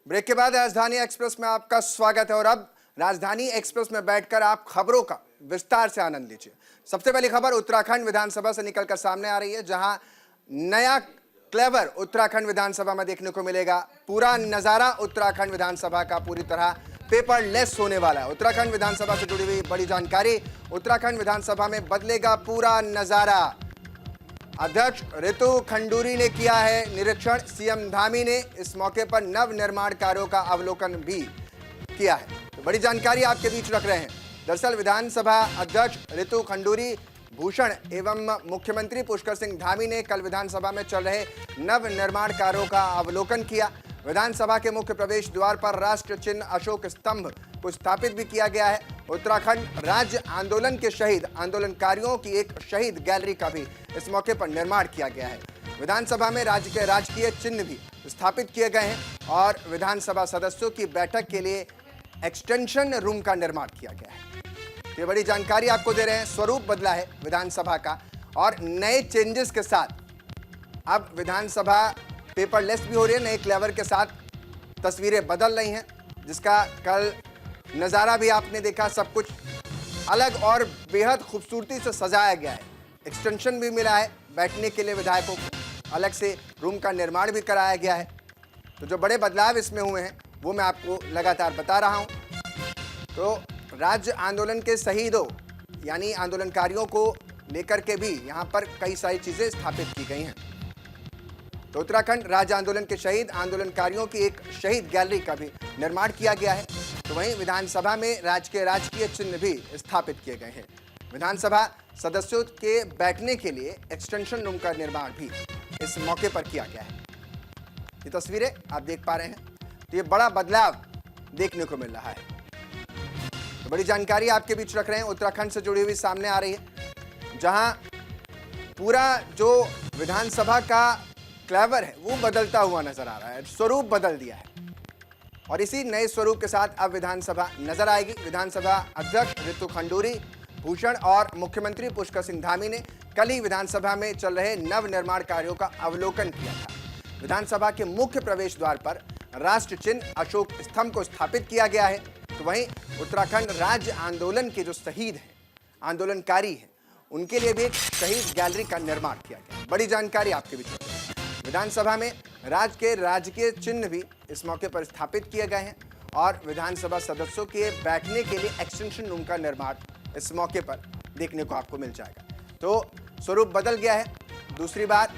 Break के बाद राजधानी एक्सप्रेस में आपका स्वागत है और अब राजधानी एक्सप्रेस में बैठकर आप खबरों का विस्तार से आनंद लीजिए। सबसे पहली खबर उत्तराखंड विधानसभा से निकलकर सामने आ रही है, जहां नया क्लेवर उत्तराखंड विधानसभा में देखने को मिलेगा। पूरा नजारा उत्तराखंड विधानसभा का पूरी तरह पेपरलेस होने वाला है। उत्तराखंड विधानसभा से जुड़ी हुई बड़ी जानकारी, उत्तराखंड विधानसभा में बदलेगा पूरा नजारा। अध्यक्ष रितु खंडूरी ने किया है निरीक्षण। सीएम धामी ने इस मौके पर नव निर्माण कार्यों का अवलोकन भी किया है। तो बड़ी जानकारी आपके बीच रख रहे हैं। दरअसल विधानसभा अध्यक्ष रितु खंडूरी भूषण एवं मुख्यमंत्री पुष्कर सिंह धामी ने कल विधानसभा में चल रहे नव निर्माण कार्यों का अवलोकन किया। विधानसभा के मुख्य प्रवेश द्वार पर राष्ट्र चिन्ह अशोक स्तंभ को स्थापित भी किया गया है। उत्तराखंड राज्य आंदोलन के शहीद आंदोलनकारियों की एक शहीद गैलरी का भी इस मौके पर निर्माण किया गया है। विधानसभा में राज्य के राजकीय चिन्ह भी स्थापित किए गए हैं और विधानसभा सदस्यों की बैठक के लिए एक्सटेंशन रूम का निर्माण किया गया है। ये बड़ी जानकारी आपको दे रहे हैं। स्वरूप बदला है विधानसभा का और नए चेंजेस के साथ अब विधानसभा पेपरलेस भी हो रही है। नए क्लेवर के साथ तस्वीरें बदल रही हैं, जिसका कल नज़ारा भी आपने देखा। सब कुछ अलग और बेहद खूबसूरती से सजाया गया है। एक्सटेंशन भी मिला है बैठने के लिए, विधायकों को अलग से रूम का निर्माण भी कराया गया है। तो जो बड़े बदलाव इसमें हुए हैं वो मैं आपको लगातार बता रहा हूं। तो राज्य आंदोलन के शहीदों यानी आंदोलनकारियों को लेकर के भी यहां पर कई सारी चीज़ें स्थापित की गई हैं। तो उत्तराखंड राज्य आंदोलन के शहीद आंदोलनकारियों की एक शहीद गैलरी का भी निर्माण किया गया है। तो वहीं विधानसभा में राजकीय चिन्ह भी स्थापित किए गए हैं। विधानसभा सदस्यों के बैठने के लिए एक्सटेंशन रूम का निर्माण भी इस मौके पर किया गया है। ये तस्वीरें आप देख पा रहे हैं। तो ये बड़ा बदलाव देखने को मिल रहा है। तो बड़ी जानकारी आपके बीच रख रहे हैं, उत्तराखंड से जुड़ी हुई सामने आ रही है, जहां पूरा जो विधानसभा का क्लेवर है वो बदलता हुआ नजर आ रहा है। स्वरूप बदल दिया है और इसी नए स्वरूप के साथ अब विधानसभा नजर आएगी। विधानसभा अध्यक्ष रितु खंडूरी भूषण और मुख्यमंत्री पुष्कर सिंह धामी ने कल ही विधानसभा में चल रहे नव निर्माण कार्यों का अवलोकन किया था। विधानसभा के मुख्य प्रवेश द्वार पर राष्ट्र चिन्ह अशोक स्तंभ को स्थापित किया गया है। तो वहीं उत्तराखंड राज्य आंदोलन के जो शहीद हैं आंदोलनकारी हैं उनके लिए भी एक शहीद गैलरी का निर्माण किया गया। बड़ी जानकारी आपके बीच में। विधानसभा में राजकीय चिन्ह भी इस मौके पर स्थापित किए गए हैं और विधानसभा सदस्यों के बैठने के लिए एक्सटेंशन रूम का निर्माण इस मौके पर देखने को आपको मिल जाएगा। तो स्वरूप बदल गया है। दूसरी बार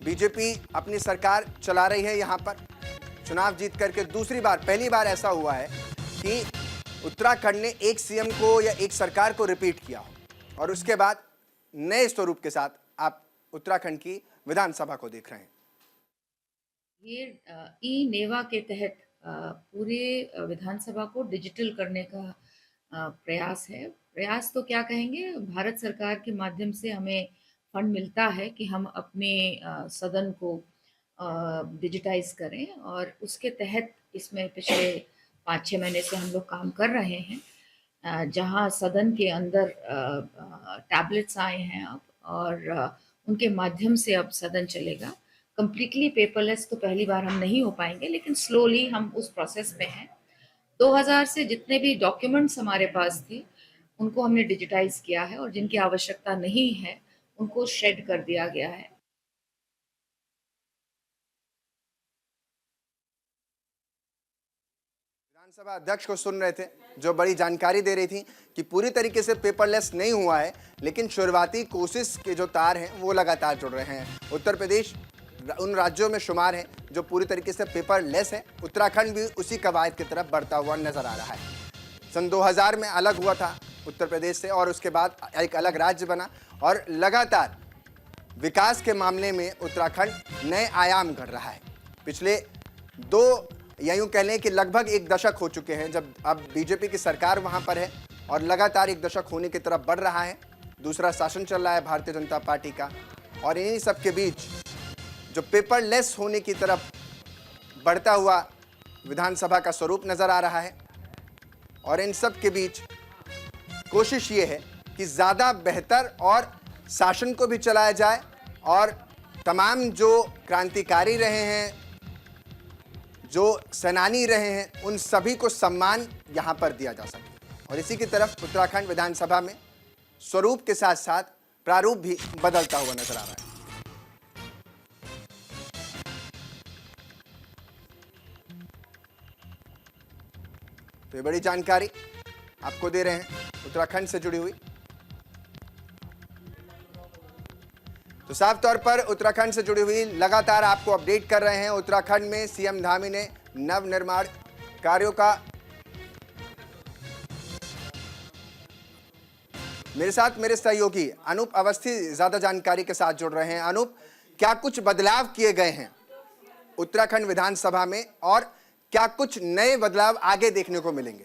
बीजेपी अपनी सरकार चला रही है। यहाँ पर चुनाव जीत करके दूसरी बार, पहली बार ऐसा हुआ है कि उत्तराखंड ने एक सीएम को या एक सरकार को रिपीट किया हो और उसके बाद नए स्वरूप के साथ आप उत्तराखंड की विधानसभा को देख रहे हैं। ये ई नेवा के तहत पूरे विधानसभा को डिजिटल करने का प्रयास है। प्रयास तो क्या कहेंगे, भारत सरकार के माध्यम से हमें फंड मिलता है कि हम अपने सदन को डिजिटाइज करें और उसके तहत इसमें पिछले 5-6 महीने से हम लोग काम कर रहे हैं। जहां सदन के अंदर टैबलेट्स आए हैं अब और उनके माध्यम से अब सदन चलेगा। कंप्लीटली पेपरलेस तो पहली बार हम नहीं हो पाएंगे, लेकिन स्लोली हम उस प्रोसेस में हैं। 2000 से जितने भी डॉक्यूमेंट्स हमारे पास थे उनको हमने डिजिटाइज किया है और जिनकी आवश्यकता नहीं है उनको शेड कर दिया गया है। विधानसभा अध्यक्ष को सुन रहे थे, जो बड़ी जानकारी दे रही थी कि पूरी तरीके से पेपरलेस नहीं हुआ है, लेकिन शुरुआती कोशिश के जो तार हैं वो लगातार जुड़ रहे हैं। उत्तर प्रदेश उन राज्यों में शुमार है जो पूरी तरीके से पेपरलेस है। उत्तराखंड भी उसी कवायद की तरफ बढ़ता हुआ नजर आ रहा है। सन 2000 में अलग हुआ था उत्तर प्रदेश से और उसके बाद एक अलग राज्य बना और लगातार विकास के मामले में उत्तराखंड नए आयाम गढ़ रहा है। पिछले यूं कह लें कि लगभग एक दशक हो चुके हैं जब अब बीजेपी की सरकार वहां पर है और लगातार एक दशक होने की तरफ बढ़ रहा है। दूसरा शासन चल रहा है भारतीय जनता पार्टी का और इन्हीं सब के बीच जो पेपरलेस होने की तरफ बढ़ता हुआ विधानसभा का स्वरूप नजर आ रहा है और इन सब के बीच कोशिश ये है कि ज़्यादा बेहतर और शासन को भी चलाया जाए और तमाम जो क्रांतिकारी रहे हैं, जो सेनानी रहे हैं उन सभी को सम्मान यहां पर दिया जा सके। और इसी की तरफ उत्तराखंड विधानसभा में स्वरूप के साथ साथ प्रारूप भी बदलता हुआ नजर आ रहा है। तो ये बड़ी जानकारी आपको दे रहे हैं उत्तराखंड से जुड़ी हुई। तो साफ तौर पर उत्तराखंड से जुड़ी हुई लगातार आपको अपडेट कर रहे हैं। उत्तराखंड में सीएम धामी ने नव निर्माण कार्यों का मेरे साथ मेरे सहयोगी अनूप अवस्थी ज्यादा जानकारी के साथ जुड़ रहे हैं। अनूप, क्या कुछ बदलाव किए गए हैं उत्तराखंड विधानसभा में और क्या कुछ नए बदलाव आगे देखने को मिलेंगे?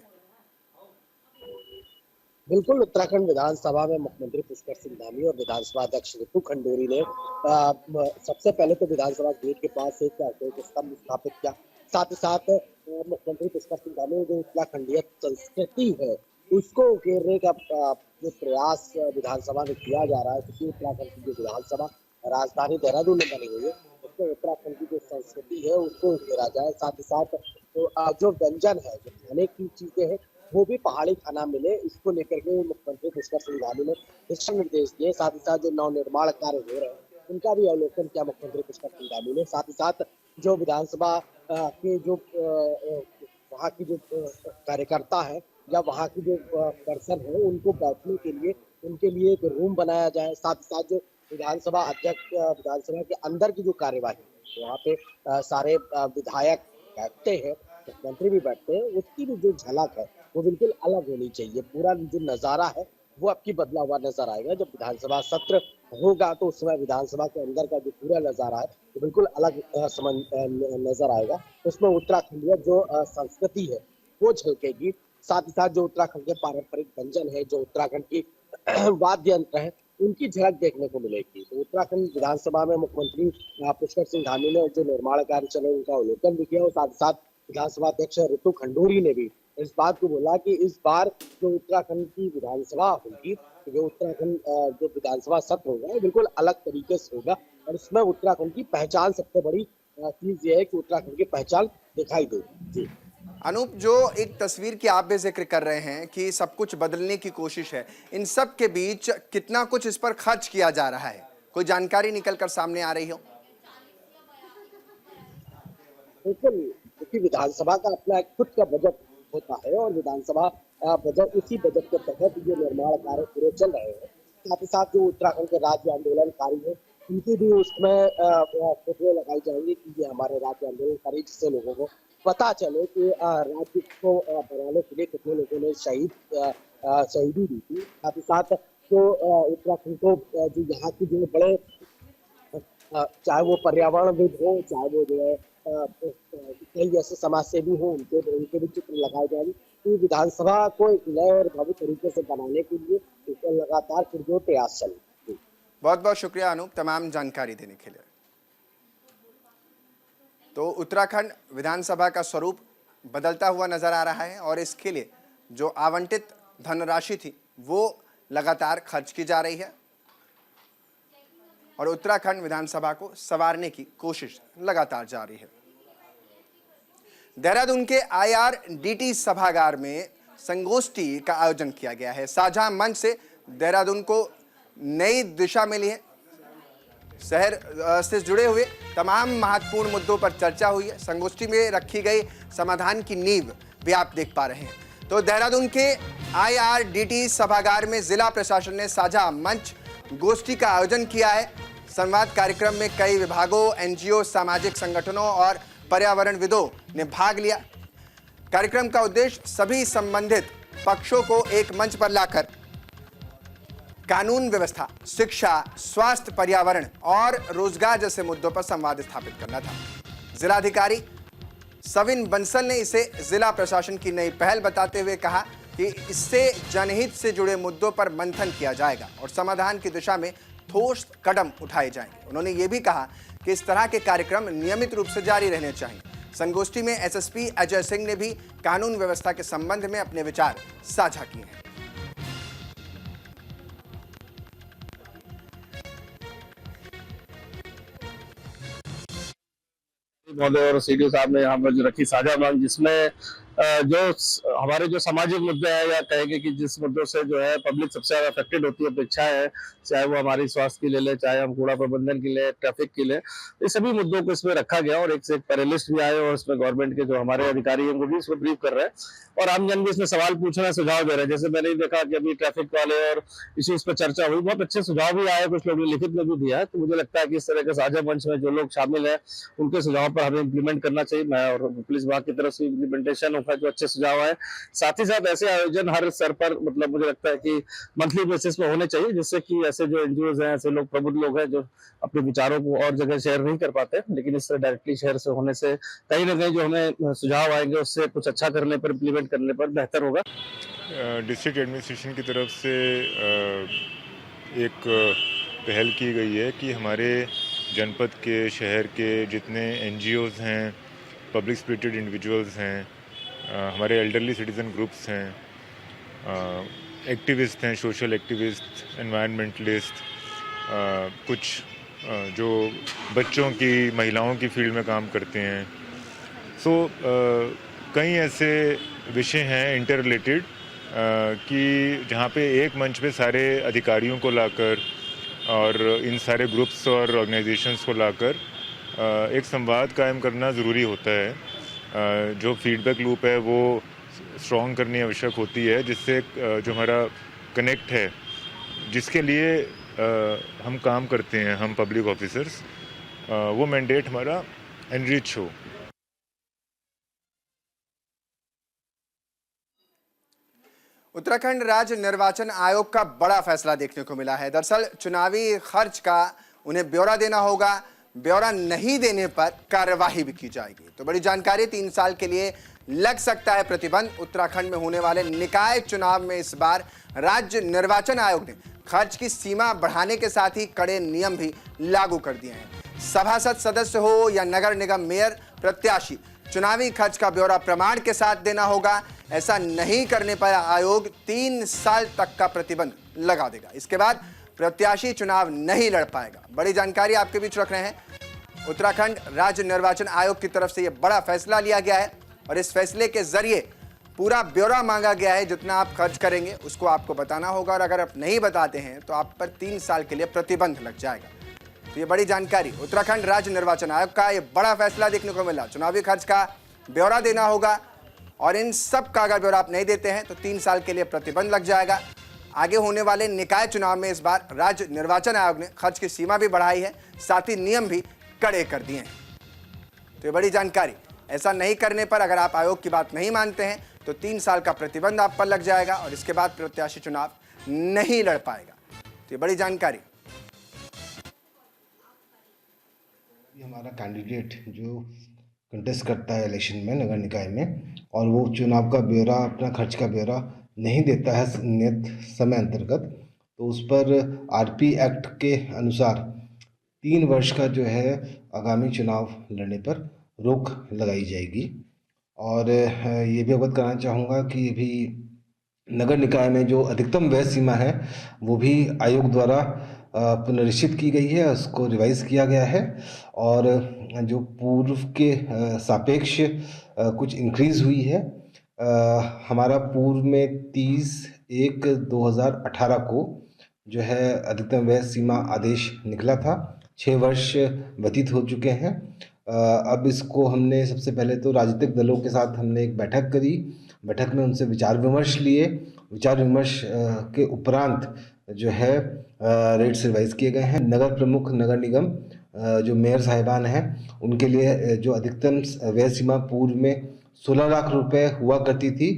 बिल्कुल, उत्तराखंड विधानसभा में मुख्यमंत्री पुष्कर सिंह धामी और विधानसभा अध्यक्ष रितु खंडूरी ने सबसे पहले तो विधानसभा गेट के पास एक अशोक स्तंभ स्थापित किया। साथ ही साथ मुख्यमंत्री पुष्कर सिंह धामी जो उत्तराखंडीय संस्कृति है उसको उकेरने का जो प्रयास विधानसभा में किया जा रहा है, क्योंकि उत्तराखंड की जो विधानसभा राजधानी देहरादून में बनी हुई है, उसमें उत्तराखंड की जो संस्कृति है उसको उकेरा जाए। साथ ही साथ तो जो व्यंजन है, जो खाने की चीजें हैं, वो भी पहाड़ी खाना मिले, इसको लेकर के मुख्यमंत्री पुष्कर सिंह धामी ने दिशा निर्देश दिए। साथ ही साथ जो नवनिर्माण कार्य हो रहे हैं उनका भी अवलोकन किया मुख्यमंत्री पुष्कर सिंह धामी ने। साथ ही साथ जो विधानसभा के जो वहाँ की जो कार्यकर्ता है या वहाँ की जो पर्सन है उनको बैठने के लिए उनके लिए एक रूम बनाया जाए। साथ ही साथ जो विधानसभा अध्यक्ष विधानसभा के अंदर की जो कार्यवाही वहाँ पे सारे विधायक बैठते हैं, मुख्यमंत्री भी बैठते हैं, उसकी भी जो झलक है वो बिल्कुल अलग होनी चाहिए। पूरा जो नजारा है वो आपकी बदला हुआ नजर आएगा। जब विधानसभा सत्र होगा तो उस समय विधानसभा के अंदर का जो पूरा नजारा है वो बिल्कुल अलग नजर आएगा। उसमें उत्तराखंडीय जो संस्कृति है वो झलकेगी। साथ ही साथ जो उत्तराखंड के पारंपरिक व्यंजन है, जो उत्तराखंड की वाद्य यंत्र है, उनकी झलक देखने को मिलेगी। तो उत्तराखंड विधानसभा में मुख्यमंत्री पुष्कर सिंह धामी ने जो निर्माण कार्य चले उनका अवलोकन भी किया और साथ ही साथ विधानसभा अध्यक्ष रितु खंडूरी ने भी इस बात को बोला कि इस बार जो उत्तराखंड की विधानसभा होगी, जो उत्तराखंड जो विधानसभा सत्र होगा वो बिल्कुल अलग तरीके से होगा और इसमें उत्तराखंड की पहचान सबसे बड़ी चीज ये है कि उत्तराखंड की पहचान दिखाई देगी। जी अनूप, जो एक तस्वीर की आप भी जिक्र कर रहे हैं कि सब कुछ बदलने की कोशिश है, इन सब के बीच कितना कुछ इस पर खर्च किया जा रहा है, कोई जानकारी निकल कर सामने आ रही हो? बिल्कुल, क्योंकि विधानसभा का अपना एक खुद का बजट होता है और विधानसभा बजट उसी बजट के तहत ये निर्माण कार्य पूरे चल रहे हैं। साथ ही साथ जो उत्तराखंड के राज्य आंदोलनकारी हैं उनकी भी उसमें फोटो लगाई जाएंगी कि ये हमारे राज्य आंदोलनकारी, जिससे लोगों को पता चले कि राज्य को बनाने के लिए कितने लोगों ने शहीदी दी थी। साथ ही साथ जो उत्तराखंड को जो यहाँ की जो बड़े चाहे वो पर्यावरणविद हो, चाहे वो जो है कई ऐसे समाज सेवी हो, उनके भी चित्र लगाए जाएंगे। तो विधानसभा को एक नए और भव्य तरीके से बनाने के लिए लगातार पुरजोर प्रयास चले। बहुत बहुत शुक्रिया अनूप तमाम जानकारी देने के लिए। तो उत्तराखंड विधानसभा का स्वरूप बदलता हुआ नजर आ रहा है और इसके लिए जो आवंटित धनराशि थी वो लगातार खर्च की जा रही है और उत्तराखंड विधानसभा को संवारने की कोशिश लगातार जारी है। देहरादून के IRDT सभागार में संगोष्ठी का आयोजन किया गया है। साझा मंच से देहरादून को नई दिशा मिली है। शहर से जुड़े हुए तमाम महत्वपूर्ण मुद्दों पर चर्चा हुई है। संगोष्ठी में रखी गई समाधान की नींव भी आप देख पा रहे हैं। तो देहरादून के IRDT सभागार में जिला प्रशासन ने साझा मंच गोष्ठी का आयोजन किया है। संवाद कार्यक्रम में कई विभागों, NGO, सामाजिक संगठनों और पर्यावरणविदों ने भाग लिया। कार्यक्रम का उद्देश्य सभी संबंधित पक्षों को एक मंच पर लाकर कानून व्यवस्था, शिक्षा, स्वास्थ्य, पर्यावरण और रोजगार जैसे मुद्दों पर संवाद स्थापित करना था। जिलाधिकारी सविन बंसल ने इसे जिला प्रशासन की नई पहल बताते हुए कहा कि इससे जनहित से जुड़े मुद्दों पर मंथन किया जाएगा और समाधान की दिशा में ठोस कदम उठाए जाएंगे। उन्होंने ये भी कहा कि इस तरह के कार्यक्रम नियमित रूप से जारी रहने चाहिए। संगोष्ठी में SSP अजय सिंह ने भी कानून व्यवस्था के संबंध में अपने विचार साझा किए हैं। महोदय और सीडीओ साहब ने यहाँ पर जो रखी साझा मांग, जिसमें हमारे जो सामाजिक मुद्दे हैं, या कहेंगे कि जिस मुद्दों से जो है पब्लिक सबसे ज्यादा अफेक्टेड होती है, अपेक्षाएं है, चाहे वो हमारी स्वास्थ्य की ले ले, चाहे हम कूड़ा प्रबंधन की ले, ट्रैफिक की ले, ये सभी मुद्दों को इसमें रखा गया। और एक से एक पैनलिस्ट भी आए और इसमें गवर्नमेंट के जो हमारे अधिकारी हैं उनको भी इसमें ब्रीफ कर रहे हैं और आमजन भी इसमें सवाल पूछ रहे हैं, सुझाव दे रहे हैं। जैसे मैंने देखा कि अभी ट्रैफिक वाले और इश्यूज पर चर्चा हुई, बहुत अच्छे सुझाव भी आए, कुछ लोगों ने लिखित में भी दिया है। तो मुझे लगता है कि इस तरह के साझा मंच में जो लोग शामिल है उनके सुझाव पर हमें इम्प्लीमेंट करना चाहिए। मैं और पुलिस विभाग की तरफ से इम्प्लीमेंटेशन होगा जो अच्छे सुझाव है। साथ ही साथ ऐसे आयोजन हर स्तर पर, मतलब मुझे लगता है कि मंथली बेसिस पे होने चाहिए, जिससे कि ऐसे जो एनजीओज हैं, ऐसे लोग प्रबुद्ध लोग हैं जो अपने विचारों को और जगह शेयर नहीं कर पाते, लेकिन इस तरह डायरेक्टली शेयर से होने से कहीं ना कहीं जो हमें सुझाव आएंगे उससे कुछ अच्छा करने पर, इम्प्लीमेंट करने पर बेहतर होगा। डिस्ट्रिक्ट एडमिनिस्ट्रेशन की तरफ से एक पहल की गई है कि हमारे जनपद के, शहर के जितने एनजीओज हैं, पब्लिक स्पिरिटेड इंडिविजुअल्स हैं, हमारे एल्डरली सिटीज़न ग्रुप्स हैं, एक्टिविस्ट हैं, सोशल एक्टिविस्ट, एनवायरनमेंटलिस्ट, कुछ जो बच्चों की, महिलाओं की फील्ड में काम करते हैं। सो कई ऐसे विषय हैं इंटर रिलेटेड कि जहाँ पे एक मंच पे सारे अधिकारियों को लाकर और इन सारे ग्रुप्स और ऑर्गेनाइजेशंस को लाकर एक संवाद कायम करना ज़रूरी होता है। जो फीडबैक लूप है वो स्ट्रॉन्ग करनी आवश्यक होती है, जिससे जो हमारा कनेक्ट है, जिसके लिए हम काम करते हैं, हम पब्लिक ऑफिसर्स, वो मैंडेट हमारा एनरिच हो। उत्तराखंड राज्य निर्वाचन आयोग का बड़ा फैसला देखने को मिला है। दरअसल चुनावी खर्च का उन्हें ब्यौरा देना होगा, ब्यौरा नहीं देने पर कार्यवाही भी की जाएगी। तो बड़ी जानकारी, 3 साल के लिए लग सकता है प्रतिबंध। उत्तराखंड में होने वाले निकाय चुनाव में इस बार राज्य निर्वाचन आयोग ने खर्च की सीमा बढ़ाने के साथ ही कड़े नियम भी लागू कर दिए हैं। सभासद सदस्य हो या नगर निगम मेयर प्रत्याशी, चुनावी खर्च का ब्यौरा प्रमाण के साथ देना होगा। ऐसा नहीं करने पर आयोग 3 साल तक का प्रतिबंध लगा देगा। इसके बाद प्रत्याशी चुनाव नहीं लड़ पाएगा। बड़ी जानकारी आपके बीच रख रहे हैं। उत्तराखंड राज्य निर्वाचन आयोग की तरफ से यह बड़ा फैसला लिया गया है और इस फैसले के जरिए पूरा ब्यौरा मांगा गया है। जितना आप खर्च करेंगे उसको आपको बताना होगा और अगर आप नहीं बताते हैं तो आप पर 3 साल के लिए प्रतिबंध लग जाएगा। तो ये बड़ी जानकारी, उत्तराखंड राज्य निर्वाचन आयोग का ये बड़ा फैसला देखने को मिला। चुनावी खर्च का ब्यौरा देना होगा और इन सब का अगर ब्यौरा आप नहीं देते हैं तो 3 साल के लिए प्रतिबंध लग जाएगा। आगे होने वाले निकाय चुनाव में इस बार राज्य निर्वाचन आयोग ने खर्च की सीमा भी बढ़ाई है, साथ ही नियम भी कड़े कर दिए हैं। तो ये बड़ी जानकारी, ऐसा नहीं करने पर अगर आप आयोग की बात नहीं मानते हैं तो 3 साल का प्रतिबंध आप पर लग जाएगा और इसके बाद प्रत्याशी चुनाव नहीं लड़ पाएगा। तो ये बड़ी जानकारी। हमारा कैंडिडेट जो कंटेस्ट करता है इलेक्शन में, नगर निकाय में, और वो चुनाव का ब्यौरा, अपना खर्च का ब्यौरा नहीं देता है नियत समय अंतर्गत, तो उस पर आरपी एक्ट के अनुसार 3 वर्ष का जो है आगामी चुनाव लड़ने पर रोक लगाई जाएगी। और ये भी अवगत कराना चाहूँगा कि अभी नगर निकाय में जो अधिकतम व्यय सीमा है वो भी आयोग द्वारा पुनरीक्षित की गई है, उसको रिवाइज किया गया है और जो पूर्व के सापेक्ष कुछ इंक्रीज हुई है। हमारा पूर्व में 30/1/2018 को जो है अधिकतम व्यय सीमा आदेश निकला था। 6 वर्ष व्यतीत हो चुके हैं। अब इसको हमने सबसे पहले तो राजनीतिक दलों के साथ हमने एक बैठक करी। बैठक में उनसे विचार विमर्श लिए। विचार विमर्श के उपरांत जो है रेट्स रिवाइज किए गए हैं। नगर प्रमुख, नगर निगम जो मेयर साहिबान हैं, उनके लिए जो अधिकतम व्यय सीमा पूर्व में 16 लाख रुपए हुआ करती थी,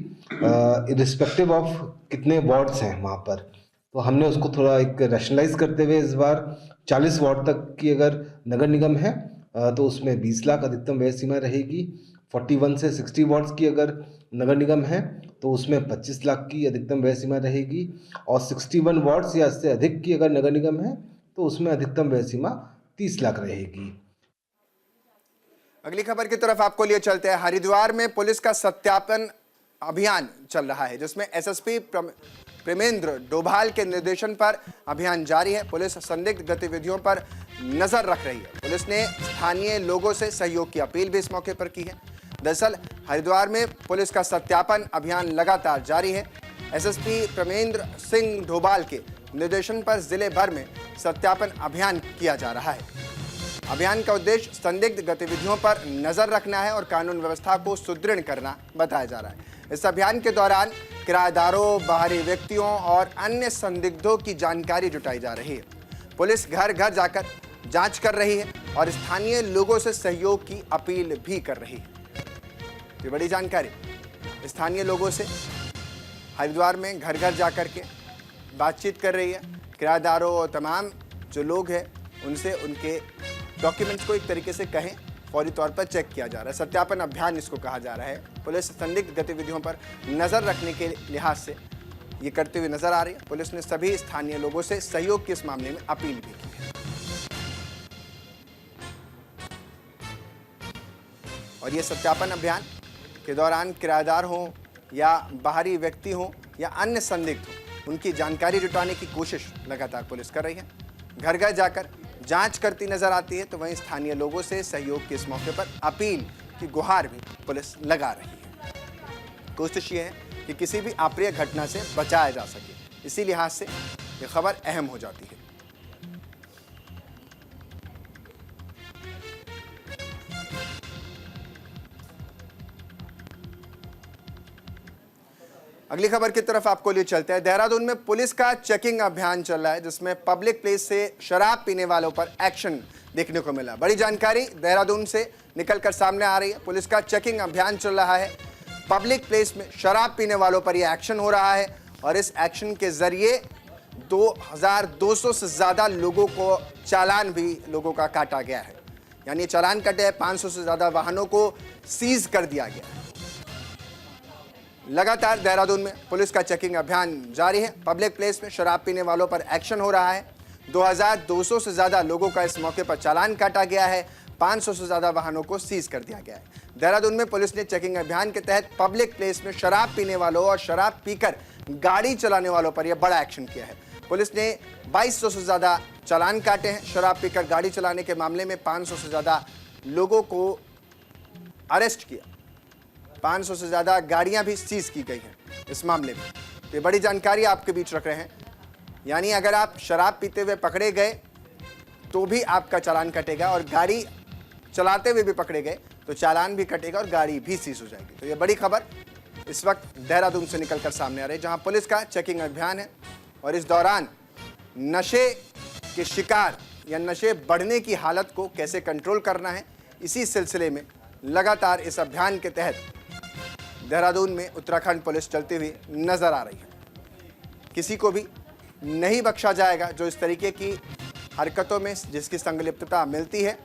इरिस्पेक्टिव ऑफ कितने वार्ड्स हैं वहाँ पर, तो हमने उसको थोड़ा एक रैशनलाइज करते हुए इस बार 40 वार्ड तक की अगर नगर निगम है तो उसमें 20 लाख अधिकतम व्यय सीमा रहेगी। 41 से 60 वार्ड्स की अगर नगर निगम है तो उसमें 25 लाख की अधिकतम व्यय सीमा रहेगी और 61 वार्ड्स या इससे अधिक की अगर नगर निगम है तो उसमें अधिकतम व्यय सीमा 30 लाख रहेगी। अगली खबर की तरफ आपको लिए चलते हैं। हरिद्वार में पुलिस का सत्यापन अभियान चल रहा है, जिसमें एसएसपी प्रेमेंद्र डोभाल के निर्देशन पर अभियान जारी है। पुलिस संदिग्ध गतिविधियों पर नजर रख रही है। पुलिस ने स्थानीय लोगों से सहयोग की अपील भी इस मौके पर की है। दरअसल हरिद्वार में पुलिस का सत्यापन अभियान लगातार जारी है। एसएसपी प्रेमेंद्र सिंह डोभाल के निर्देशन पर जिले भर में सत्यापन अभियान किया जा रहा है। अभियान का उद्देश्य संदिग्ध गतिविधियों पर नजर रखना है और कानून व्यवस्था को सुदृढ़ करना बताया जा रहा है। इस अभियान के दौरान किराएदारों, बाहरी व्यक्तियों और अन्य संदिग्धों की जानकारी जुटाई जा रही है। पुलिस घर घर जाकर जांच कर रही है और स्थानीय लोगों से सहयोग की अपील भी कर रही है। ये बड़ी जानकारी स्थानीय लोगों से हरिद्वार में घर घर जाकर के बातचीत कर रही है। किराएदारों और तमाम जो लोग हैं उनसे उनके डॉक्यूमेंट्स को एक तरीके से कहें फौरी तौर पर चेक किया जा रहा है। सत्यापन अभियान इसको कहा जा रहा है। पुलिस संदिग्ध गतिविधियों पर नजर रखने के लिहाज से ये करते हुए नजर आ रही है। पुलिस ने सभी स्थानीय लोगों से सहयोग की इस मामले में अपील भी की है। और ये सत्यापन अभियान के दौरान किराएदार हों या बाहरी व्यक्ति हों या अन्य संदिग्ध हों, उनकी जानकारी जुटाने की कोशिश लगातार पुलिस कर रही है। घर घर जाकर जांच करती नजर आती है, तो वहीं स्थानीय लोगों से सहयोग के इस मौके पर अपील की गुहार भी पुलिस लगा रही है। कोशिश ये है कि किसी भी अप्रिय घटना से बचाया जा सके। इसी लिहाज से ये खबर अहम हो जाती है। अगली खबर की तरफ आपको लिए चलते हैं। देहरादून में पुलिस का चेकिंग अभियान चल रहा है, जिसमें पब्लिक प्लेस से शराब पीने वालों पर एक्शन देखने को मिला। बड़ी जानकारी देहरादून से निकलकर सामने आ रही है। पुलिस का चेकिंग अभियान चल रहा है। पब्लिक प्लेस में शराब पीने वालों पर यह एक्शन हो रहा है और इस एक्शन के जरिए 2200 से ज्यादा लोगों को चालान भी लोगों का काटा गया है। यानी चालान कटे हैं। 500 से ज्यादा वाहनों को सीज कर दिया गया है। लगातार देहरादून में पुलिस का चेकिंग अभियान जारी है। पब्लिक प्लेस में शराब पीने वालों पर एक्शन हो रहा है। 2200 से ज्यादा लोगों का इस मौके पर चालान काटा गया है। 500 से ज्यादा वाहनों को सीज कर दिया गया है। देहरादून में पुलिस ने चेकिंग अभियान के तहत पब्लिक प्लेस में शराब पीने वालों और शराब पीकर गाड़ी चलाने वालों पर यह बड़ा एक्शन किया है। पुलिस ने 2200 से ज्यादा चालान काटे हैं। शराब पीकर गाड़ी चलाने के मामले में 500 से ज्यादा लोगों को अरेस्ट किया। 500 से ज्यादा गाड़ियां भी सीज की गई हैं इस मामले में। ये बड़ी जानकारी आपके बीच रख रहे हैं। यानी अगर आप शराब पीते हुए पकड़े गए तो भी आपका चालान कटेगा और गाड़ी चलाते हुए भी पकड़े गए तो चालान भी कटेगा और गाड़ी भी सीज हो जाएगी। तो ये बड़ी खबर इस वक्त देहरादून से निकलकर सामने आ रही है, जहां पुलिस का चेकिंग अभियान है और इस दौरान नशे के शिकार या नशे बढ़ने की हालत को कैसे कंट्रोल करना है, इसी सिलसिले में लगातार इस अभियान के तहत देहरादून में उत्तराखंड पुलिस चलती हुई नजर आ रही है। किसी को भी नहीं बख्शा जाएगा जो इस तरीके की हरकतों में जिसकी संलिप्तता मिलती है।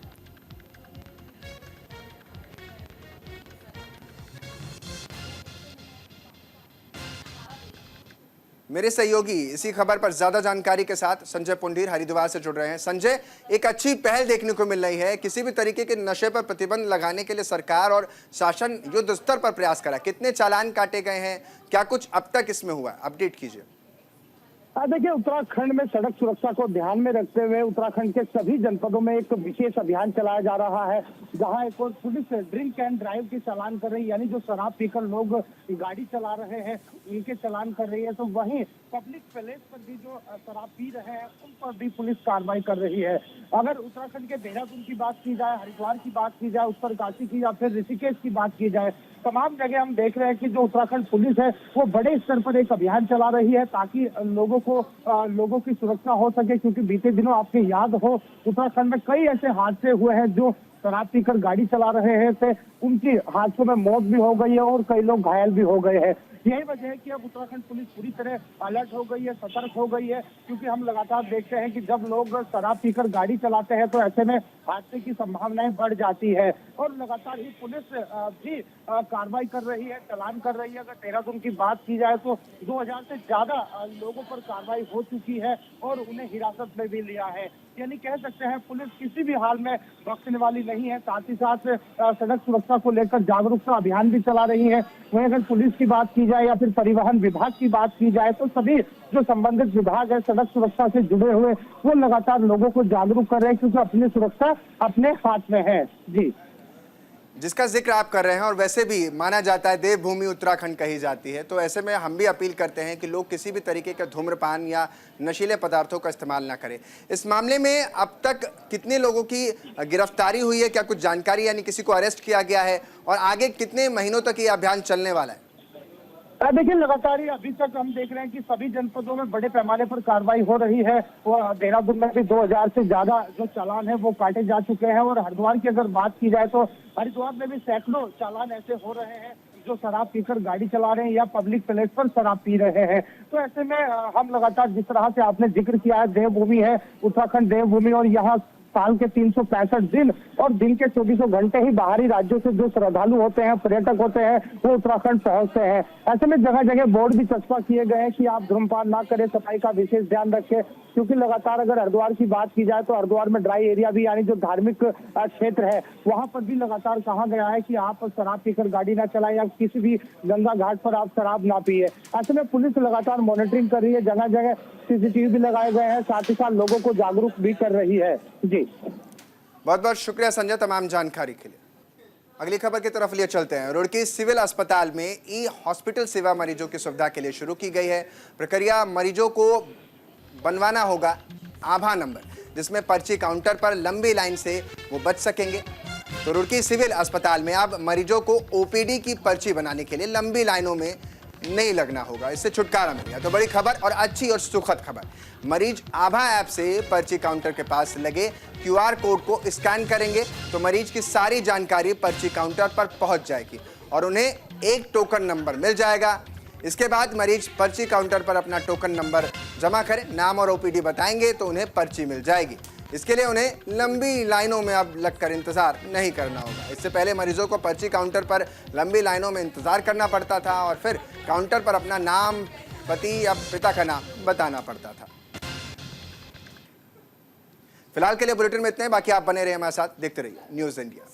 मेरे सहयोगी इसी खबर पर ज्यादा जानकारी के साथ संजय पुंडीर हरिद्वार से जुड़ रहे हैं। संजय, एक अच्छी पहल देखने को मिल रही है। किसी भी तरीके के नशे पर प्रतिबंध लगाने के लिए सरकार और शासन युद्ध स्तर पर प्रयास करा। कितने चालान काटे गए हैं, क्या कुछ अब तक इसमें हुआ, अपडेट कीजिए। देखिए, उत्तराखंड में सड़क सुरक्षा को ध्यान में रखते हुए उत्तराखंड के सभी जनपदों में एक विशेष अभियान चलाया जा रहा है, जहां एक और पुलिस ड्रिंक एंड ड्राइव के चालान कर रही है। यानी जो शराब पीकर लोग गाड़ी चला रहे हैं उनके चालान कर रही है। तो वहीं पब्लिक प्लेस पर भी जो शराब पी रहे हैं उन पर भी पुलिस कार्रवाई कर रही है। अगर उत्तराखंड के देहरादून की बात की जाए, हरिद्वार की बात की जाए, उत्तरकाशी की या फिर ऋषिकेश की बात की जाए, तमाम जगह हम देख रहे हैं कि जो उत्तराखंड पुलिस है वो बड़े स्तर पर एक अभियान चला रही है ताकि लोगों की सुरक्षा हो सके। क्योंकि बीते दिनों आपको याद हो उत्तराखंड में कई ऐसे हादसे हुए हैं जो शराब पीकर गाड़ी चला रहे हैं, थे उनकी हादसों में मौत भी हो गई है और कई लोग घायल भी हो गए हैं। यही वजह है कि अब उत्तराखंड पुलिस पूरी तरह अलर्ट हो गई है, सतर्क हो गई है। क्योंकि हम लगातार देखते हैं कि जब लोग शराब पीकर गाड़ी चलाते हैं तो ऐसे में हादसे की संभावनाएं बढ़ जाती है और लगातार ही पुलिस भी कार्रवाई कर रही है, चालान कर रही है। अगर देहरादून की बात की जाए तो 2000 से ज्यादा लोगों पर कार्रवाई हो चुकी है और उन्हें हिरासत में भी लिया है। यानी कह सकते हैं पुलिस किसी भी हाल में बख्शने वाली नहीं है। साथ ही साथ सड़क सुरक्षा को लेकर जागरूकता अभियान भी चला रही है। वहीं अगर पुलिस की बात की जाए या फिर परिवहन विभाग की बात की जाए तो सभी जो संबंधित विभाग है सड़क सुरक्षा से जुड़े हुए वो लगातार लोगों को जागरूक कर रहे हैं, क्योंकि अपनी सुरक्षा अपने हाथ में है। जी, जिसका जिक्र आप कर रहे हैं, और वैसे भी माना जाता है देवभूमि उत्तराखंड कही जाती है, तो ऐसे में हम भी अपील करते हैं कि लोग किसी भी तरीके का धूम्रपान या नशीले पदार्थों का इस्तेमाल ना करें। इस मामले में अब तक कितने लोगों की गिरफ्तारी हुई है, क्या कुछ जानकारी, यानी किसी को अरेस्ट किया गया है, और आगे कितने महीनों तक ये अभियान चलने वाला है? देखिए लगातार अभी तक हम देख रहे हैं कि सभी जनपदों में बड़े पैमाने पर कार्रवाई हो रही है। और देहरादून में भी 2000 से ज्यादा जो चालान है वो काटे जा चुके हैं। और हरिद्वार की अगर बात की जाए तो हरिद्वार में भी सैकड़ों चालान ऐसे हो रहे हैं जो शराब पीकर गाड़ी चला रहे हैं या पब्लिक प्लेस पर शराब पी रहे हैं। तो ऐसे में हम लगातार, जिस तरह से आपने जिक्र किया है, देवभूमि है उत्तराखंड देवभूमि, और यहाँ साल के 365 दिन और दिन के 24 घंटे ही बाहरी राज्यों से जो श्रद्धालु होते हैं, पर्यटक होते हैं, वो उत्तराखंड पहुंचते हैं। ऐसे में जगह जगह बोर्ड भी चस्पा किए गए हैं कि आप धूम्रपान ना करें, सफाई का विशेष ध्यान रखें। क्योंकि लगातार अगर हरिद्वार की बात की जाए तो हरिद्वार में ड्राई एरिया भी, यानी जो धार्मिक क्षेत्र है, वहां पर भी लगातार कहा गया है कि आप शराब पीकर गाड़ी ना चलाएं या किसी भी गंगा घाट पर आप शराब ना पिए। ऐसे में पुलिस लगातार मॉनिटरिंग कर रही है, जगह जगह सीसीटीवी भी लगाए गए हैं, साथ ही साथ लोगों को जागरूक भी कर रही है। जी, बहुत बहुत शुक्रिया संजय तमाम जानकारी के लिए। अगली खबर की तरफ लिए चलते हैं। रुड़की सिविल अस्पताल में ई हॉस्पिटल सेवा मरीजों की सुविधा के लिए शुरू की गई है। प्रक्रिया, मरीजों को बनवाना होगा आभा नंबर, जिसमें पर्ची काउंटर पर लंबी लाइन से वो बच सकेंगे। तो रुड़की सिविल अस्पताल में अब मरीजों को ओपीडी की पर्ची बनाने के लिए लंबी लाइनों में नहीं लगना होगा, इससे छुटकारा मिल गया। तो बड़ी खबर और अच्छी और सुखद खबर, मरीज आभा ऐप से पर्ची काउंटर के पास लगे क्यूआर कोड को स्कैन करेंगे तो मरीज की सारी जानकारी पर्ची काउंटर पर पहुंच जाएगी और उन्हें एक टोकन नंबर मिल जाएगा। इसके बाद मरीज पर्ची काउंटर पर अपना टोकन नंबर जमा करें, नाम और ओपीडी बताएंगे तो उन्हें पर्ची मिल जाएगी। इसके लिए उन्हें लंबी लाइनों में अब लगकर इंतजार नहीं करना होगा। इससे पहले मरीजों को पर्ची काउंटर पर लंबी लाइनों में इंतजार करना पड़ता था और फिर काउंटर पर अपना नाम, पति या पिता का नाम बताना पड़ता था। फिलहाल के लिए बुलेटिन में इतने, बाकी आप बने रहिए हमारे साथ, देखते रहिए न्यूज़ इंडिया।